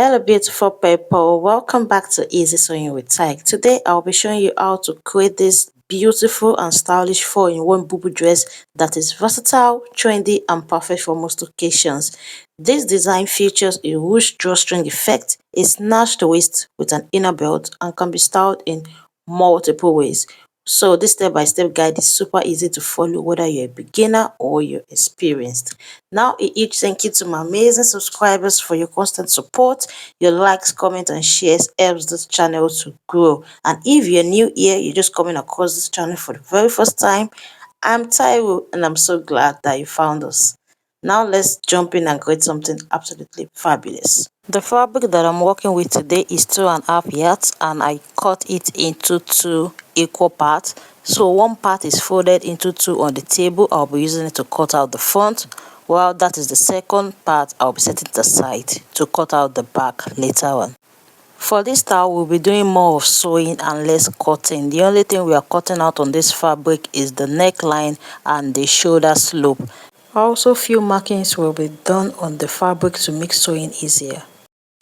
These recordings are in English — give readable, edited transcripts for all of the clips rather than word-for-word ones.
Hello beautiful people, welcome back to Easy Sewing with Tyke. Today I'll be showing you how to create this beautiful and stylish 4-in-1 Bubu dress that is versatile, trendy and perfect for most occasions. This design features a ruched drawstring effect, a snatched waist with an inner belt and can be styled in multiple ways. So this step-by-step guide is super easy to follow whether you're a beginner or you're experienced. Now a huge thank you to my amazing subscribers for your constant support. Your likes, comments and shares helps this channel to grow. And if you're new here, you're just coming across this channel for the very first time, I'm Taiwo and I'm so glad that you found us. Now let's jump in and create something absolutely fabulous. The fabric that I'm working with today is 2.5 yards and I cut it into 2 equal parts. So one part is folded into 2 on the table. I'll be using it to cut out the front, while that is the second part I'll be setting it aside to cut out the back later on. For this style, we'll be doing more of sewing and less cutting. The only thing we are cutting out on this fabric is the neckline and the shoulder slope. Also, few markings will be done on the fabric to make sewing easier.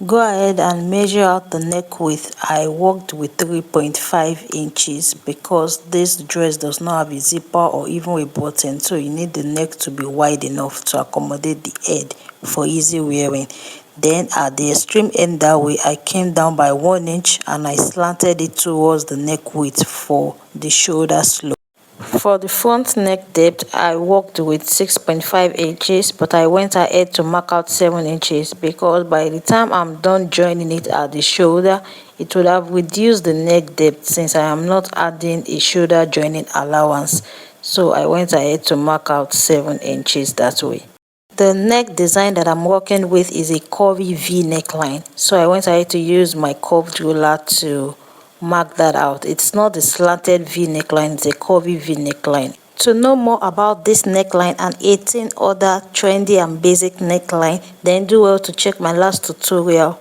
Go ahead and measure out the neck width. I worked with 3.5 inches because this dress does not have a zipper or even a button, so you need the neck to be wide enough to accommodate the head for easy wearing. Then at the extreme end that way, I came down by 1 inch and I slanted it towards the neck width for the shoulder slope. For the front neck depth, I worked with 6.5 inches, but I went ahead to mark out 7 inches because by the time I'm done joining it at the shoulder, it would have reduced the neck depth since I am not adding a shoulder joining allowance. So I went ahead to mark out 7 inches that way. The neck design that I'm working with is a curvy V neckline, so I went ahead to use my curved ruler to mark that out. It's not a slanted V neckline, it's a curvy V neckline. To know more about this neckline and 18 other trendy and basic neckline, then do well to check my last tutorial.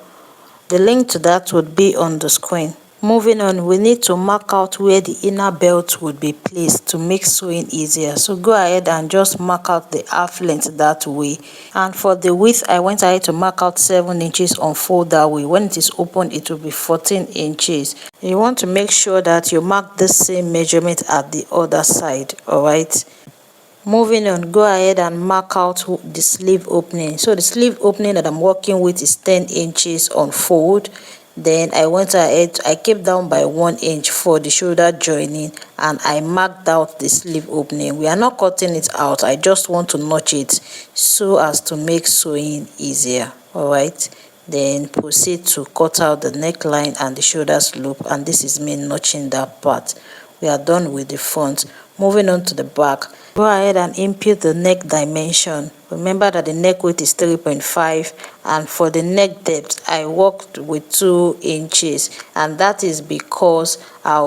The link to that would be on the screen. Moving on, we need to mark out where the inner belt would be placed to make sewing easier. So go ahead and just mark out the half length that way. And for the width, I went ahead to mark out 7 inches on fold that way. When it is open, it will be 14 inches. You want to make sure that you mark the same measurement at the other side, alright? Moving on, go ahead and mark out the sleeve opening. So the sleeve opening that I'm working with is 10 inches on fold. Then I went ahead, I kept down by 1 inch for the shoulder joining and I marked out the sleeve opening. We are not cutting it out, I just want to notch it so as to make sewing easier. Alright, then proceed to cut out the neckline and the shoulder slope, and this is me notching that part. We are done with the front. Moving on to the back, go ahead and input the neck dimension. Remember that the neck width is 3.5 and for the neck depth I worked with 2 inches, and that is because I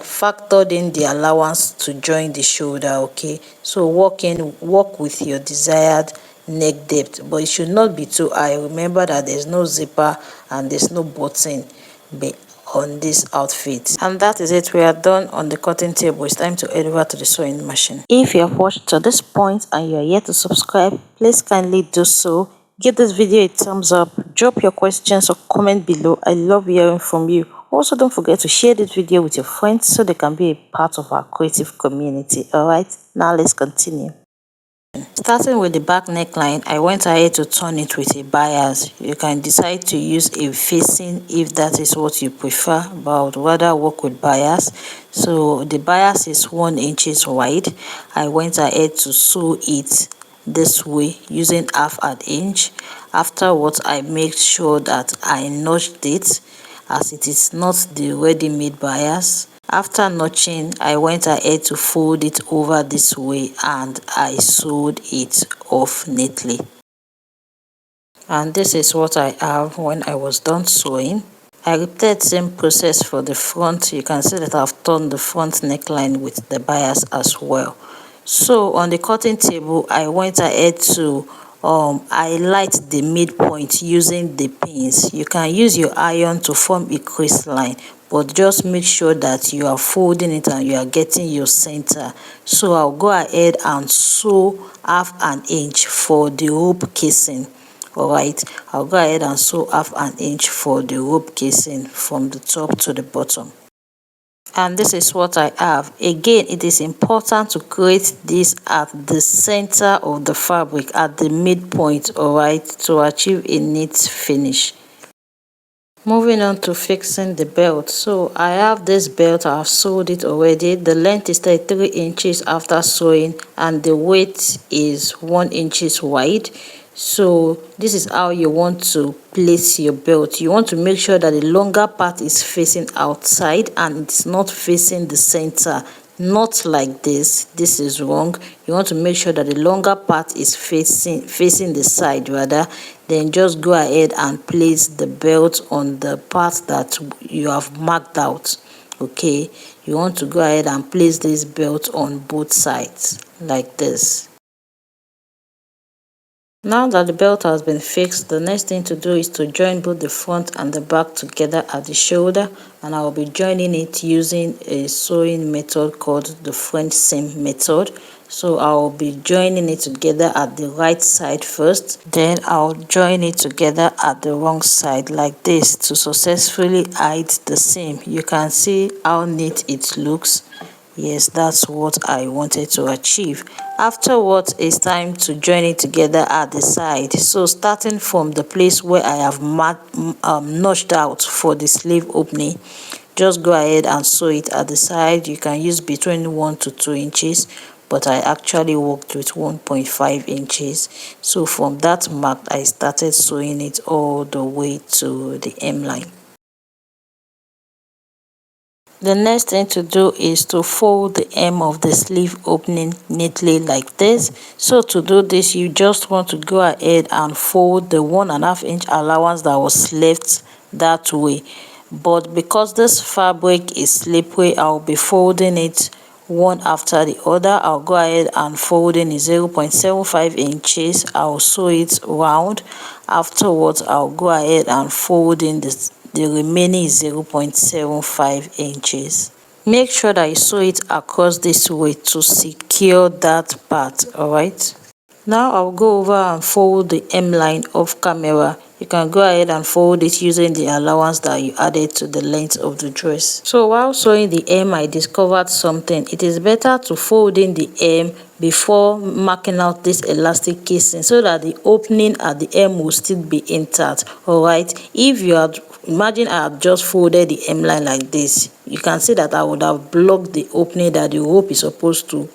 factored in the allowance to join the shoulder. Okay, so work with your desired neck depth, but it should not be too high. Remember that there's no zipper and there's no button on this outfit. And that is it, we are done on the cutting table. It's time to head over to the sewing machine. If you have watched to this point and you are yet to subscribe, please kindly do so. Give this video a thumbs up, drop your questions or comment below. I love hearing from you. Also, don't forget to share this video with your friends so they can be a part of our creative community. Alright, now let's continue. Starting with the back neckline, I went ahead to turn it with a bias. You can decide to use a facing if that is what you prefer, but I would rather work with bias. So the bias is 1 inch wide. I went ahead to sew it this way using 1/2 inch. Afterwards, I made sure that I notched it as it is not the ready-made bias. After notching, I went ahead to fold it over this way and I sewed it off neatly. And this is what I have when I was done sewing. I repeated the same process for the front. You can see that I've turned the front neckline with the bias as well. So on the cutting table, I went ahead to highlight the midpoint using the pins. You can use your iron to form a crease line, but just make sure that you are folding it and you are getting your center. So I'll go ahead and sew 1/2 inch for the hoop casing. Alright, I'll go ahead and sew 1/2 inch for the rope casing from the top to the bottom. And this is what I have. Again, it is important to create this at the center of the fabric, at the midpoint, alright, to achieve a neat finish. Moving on to fixing the belt. So I have this belt, I have sewed it already. The length is 33 inches after sewing and the width is 1 inches wide. So this is how you want to place your belt. You want to make sure that the longer part is facing outside and it's not facing the center. Not like this is wrong. You want to make sure that the longer part is facing the side rather. Then just go ahead and place the belt on the part that you have marked out. Okay, you want to go ahead and place this belt on both sides like this. Now that the belt has been fixed, the next thing to do is to join both the front and the back together at the shoulder, and I will be joining it using a sewing method called the French seam method. So I will be joining it together at the right side first, then I'll join it together at the wrong side like this to successfully hide the seam. You can see how neat it looks. Yes, that's what I wanted to achieve. Afterwards, it's time to join it together at the side. So starting from the place where I have notched out for the sleeve opening, just go ahead and sew it at the side. You can use between 1 to 2 inches, but I actually worked with 1.5 inches. So from that mark, I started sewing it all the way to the hemline. The next thing to do is to fold the hem of the sleeve opening neatly like this. So to do this, you just want to go ahead and fold the 1.5 inch allowance that was left that way. But because this fabric is slippery, I'll be folding it one after the other. I'll go ahead and fold in 0.75 inches. I'll sew it round. Afterwards, I'll go ahead and fold in the remaining 0.75 inches. Make sure that you sew it across this way to secure that part, alright? Now I'll go over and fold the hemline off camera. You can go ahead and fold it using the allowance that you added to the length of the dress. So while sewing the hem, I discovered something. It is better to fold in the hem before marking out this elastic casing so that the opening at the hem will still be intact. Alright, if you had imagine I have just folded the hemline like this, you can see that I would have blocked the opening that the rope is supposed to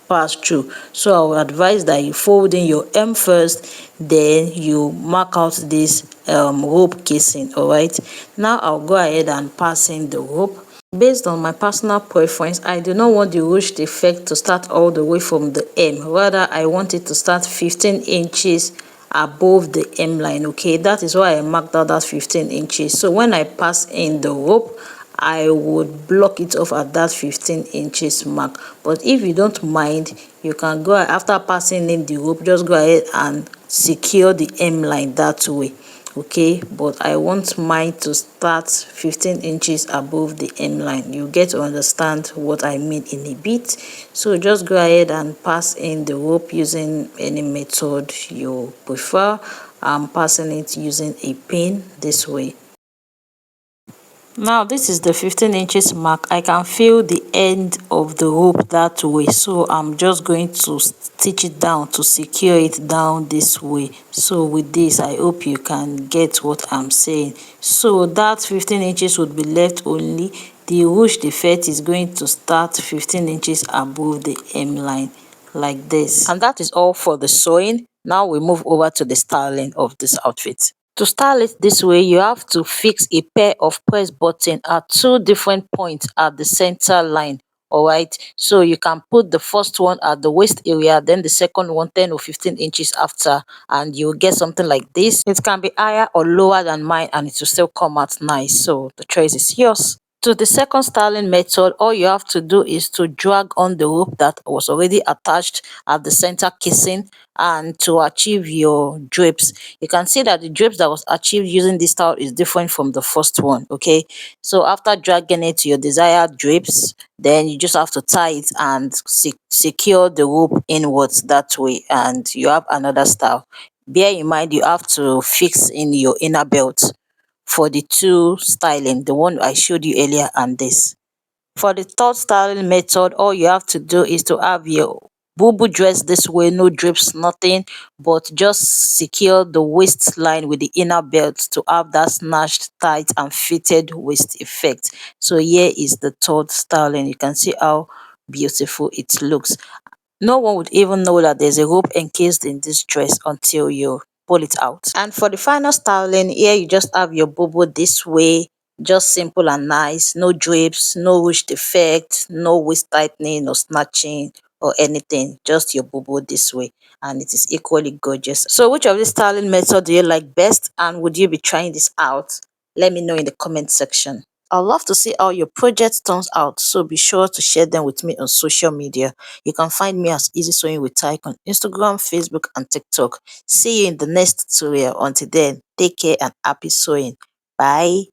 pass through. So I would advise that you fold in your hem first, then you mark out this rope casing. Alright, now I'll go ahead and pass in the rope. Based on my personal preference, I do not want the ruched effect to start all the way from the hem. Rather, I want it to start 15 inches above the hemline. Okay, that is why I marked out that 15 inches. So when I pass in the rope, I would block it off at that 15 inches mark. But if you don't mind, you can go after passing in the rope, just go ahead and secure the hemline that way. Okay, but I want mine to start 15 inches above the hemline. You get to understand what I mean in a bit. So just go ahead and pass in the rope using any method you prefer. I'm passing it using a pin this way. Now this is the 15 inches mark. I can feel the end of the rope that way, so I'm just going to stitch it down to secure it down this way. So with this, I hope you can get what I'm saying. So that 15 inches would be left only. The ruched effect is going to start 15 inches above the hemline like this. And that is all for the sewing. Now we move over to the styling of this outfit. To style it this way, you have to fix a pair of press button at 2 different points at the center line. Alright, so you can put the first one at the waist area, then the second one 10 or 15 inches after, and you'll get something like this. It can be higher or lower than mine and it will still come out nice, so the choice is yours. To the second styling method, all you have to do is to drag on the rope that was already attached at the center casing and to achieve your drapes. You can see that the drapes that was achieved using this style is different from the first one. Okay, so after dragging it to your desired drapes, then you just have to tie it and secure the rope inwards that way, and you have another style. bear in mind you have to fix in your inner belt for the two styling, the one I showed you earlier and this. For the third styling method, all you have to do is to have your Bubu dress this way, no drips, nothing, but just secure the waistline with the inner belt to have that snatched, tight and fitted waist effect. So here is the third styling. You can see how beautiful it looks. No one would even know that there's a rope encased in this dress until you pull it out. And for the final styling, here you just have your bobo this way, just simple and nice, no drapes, no ruched effect, no waist tightening or snatching or anything, just your bobo this way, and it is equally gorgeous. So which of these styling method do you like best, and would you be trying this out? Let me know in the comment section. I'd love to see how your project turns out, so be sure to share them with me on social media. You can find me as Easy Sewing with Tyke on Instagram, Facebook, and TikTok. See you in the next tutorial. Until then, take care and happy sewing. Bye.